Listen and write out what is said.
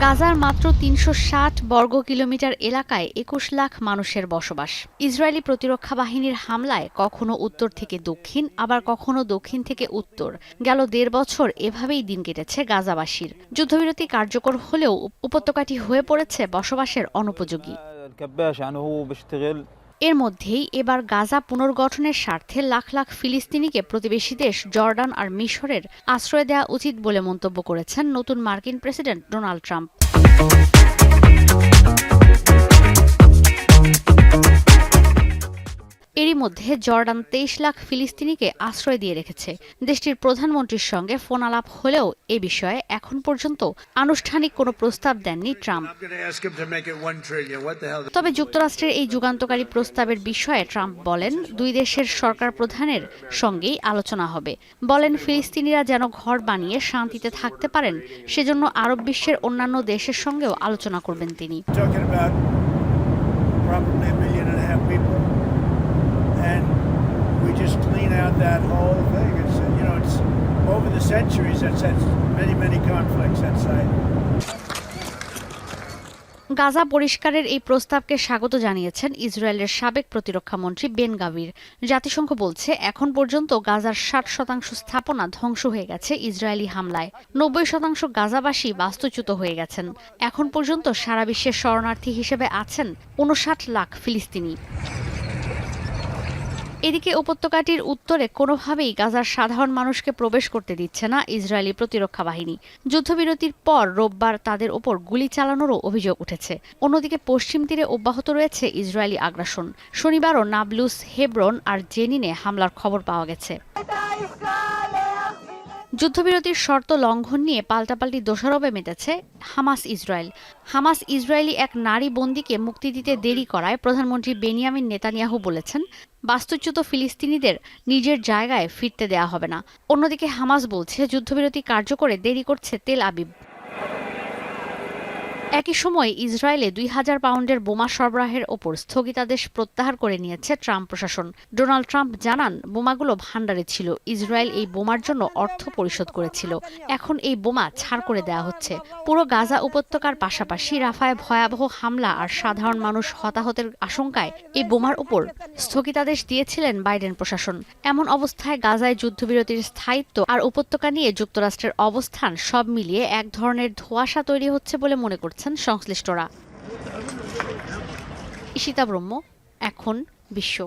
গাজার মাত্র ৩৬০ বর্গ কিলোমিটার এলাকায় ২১ লাখ মানুষের বসবাস। ইসরায়েলি প্রতিরক্ষা বাহিনীর হামলায় কখনো উত্তর থেকে দক্ষিণ, আবার কখনো দক্ষিণ থেকে উত্তর। গেল ১.৫ বছর এভাবেই দিন কেটেছে গাজাবাসীর। যুদ্ধবিরতি কার্যকর হলেও উপত্যকাটি হয়ে পড়েছে বসবাসের অনুপযোগী। এর মধ্যেই এবার গাজা পুনর্গঠনের স্বার্থে লাখ লাখ ফিলিস্তিনিকে প্রতিবেশী দেশ জর্ডান আর মিশরের আশ্রয় দেওয়া উচিত বলে মন্তব্য করেছেন নতুন মার্কিন প্রেসিডেন্ট ডোনাল্ড ট্রাম্প। এরই মধ্যে জর্ডান ২৩ লাখ ফিলিস্তিনিকে আশ্রয় দিয়ে রেখেছে। দেশটির প্রধানমন্ত্রীর সঙ্গে ফোন আলাপ হলেও এ বিষয়ে এখন পর্যন্ত আনুষ্ঠানিক কোনো প্রস্তাব দেননি ট্রাম্প। তবে যুক্তরাষ্ট্রের এই যুগান্তকারী প্রস্তাবের বিষয়ে ট্রাম্প বলেন, দুই দেশের সরকার প্রধানের সঙ্গেই আলোচনা হবে। বলেন, ফিলিস্তিনিরা যেন ঘর বানিয়ে শান্তিতে থাকতে পারেন সেজন্য আরব বিশ্বের অন্যান্য দেশের সঙ্গেও আলোচনা করবেন তিনি। And we just clean out that whole thing. It's it's over the centuries that's had many conflicts that side. Gaza পরিষ্কারের এই প্রস্তাবকে স্বাগত জানিয়েছেন ইসরায়েলের সাবেক প্রতিরক্ষা মন্ত্রী বেন গাভির। জাতিসংঘ বলছে, এখন পর্যন্ত গাজার ৬০% স্থাপনা ধ্বংস হয়ে গেছে ইসরায়েলি হামলায়। ৯০% গাজাবাসী বাস্তুচ্যুত হয়ে গেছেন। এখন পর্যন্ত সারা বিশ্বের শরণার্থী হিসেবে আছেন ৫৯ লাখ ফিলিস্তিনি। এদিকে উপত্যকাটির উত্তরে কোনোভাবেই গাজার সাধারণ মানুষকে প্রবেশ করতে দিচ্ছে না ইসরায়েলি প্রতিরক্ষা বাহিনী। যুদ্ধবিরতির পর রোববার তাদের ওপর গুলি চালানোরও অভিযোগ উঠেছে। অন্যদিকে পশ্চিম তীরে অব্যাহত রয়েছে ইসরায়েলি আগ্রাসন। শনিবারও নাবলুস, হেব্রন আর জেনিনে হামলার খবর পাওয়া গেছে। যুদ্ধবিরতির শর্ত লঙ্ঘন নিয়ে পাল্টাপাল্টি দোষারোপে মেতেছে হামাস ইসরায়েলি এক নারী বন্দীকে মুক্তি দিতে দেরি করায় প্রধানমন্ত্রী বেনিয়ামিন নেতানিয়াহু বলেছেন, বাস্তুচ্যুত ফিলিস্তিনিদের নিজের জায়গায় ফিরতে দেয়া হবে না। অন্যদিকে হামাস বলছে, যুদ্ধবিরতি কার্যকরে দেরি করছে তেল আবিব। একই সময় ইসরায়েলে ২,০০০ পাউন্ডের বোমা সরবরাহের ওপর স্থগিতাদেশ প্রত্যাহার করে নিয়েছে ট্রাম্প প্রশাসন। ডোনাল্ড ট্রাম্প জানান, বোমাগুলো ভান্ডারে ছিল। ইসরায়েল এই বোমার জন্য অর্থ পরিশোধ করেছিল। এখন এই বোমা ছাড় করে দেওয়া হচ্ছে। পুরো গাজা উপত্যকার পাশাপাশি রাফায় ভয়াবহ হামলা আর সাধারণ মানুষ হতাহতের আশঙ্কায় এই বোমার ওপর স্থগিতাদেশ দিয়েছিলেন বাইডেন প্রশাসন। এমন অবস্থায় গাজায় যুদ্ধবিরতির স্থায়িত্ব আর উপত্যকা নিয়ে যুক্তরাষ্ট্রের অবস্থান সব মিলিয়ে এক ধরনের ধোঁয়াশা তৈরি হচ্ছে বলে মনে করছেন সংশ্লিষ্টরা। ঈশিতা ব্রহ্ম, এখন বিশ্ব।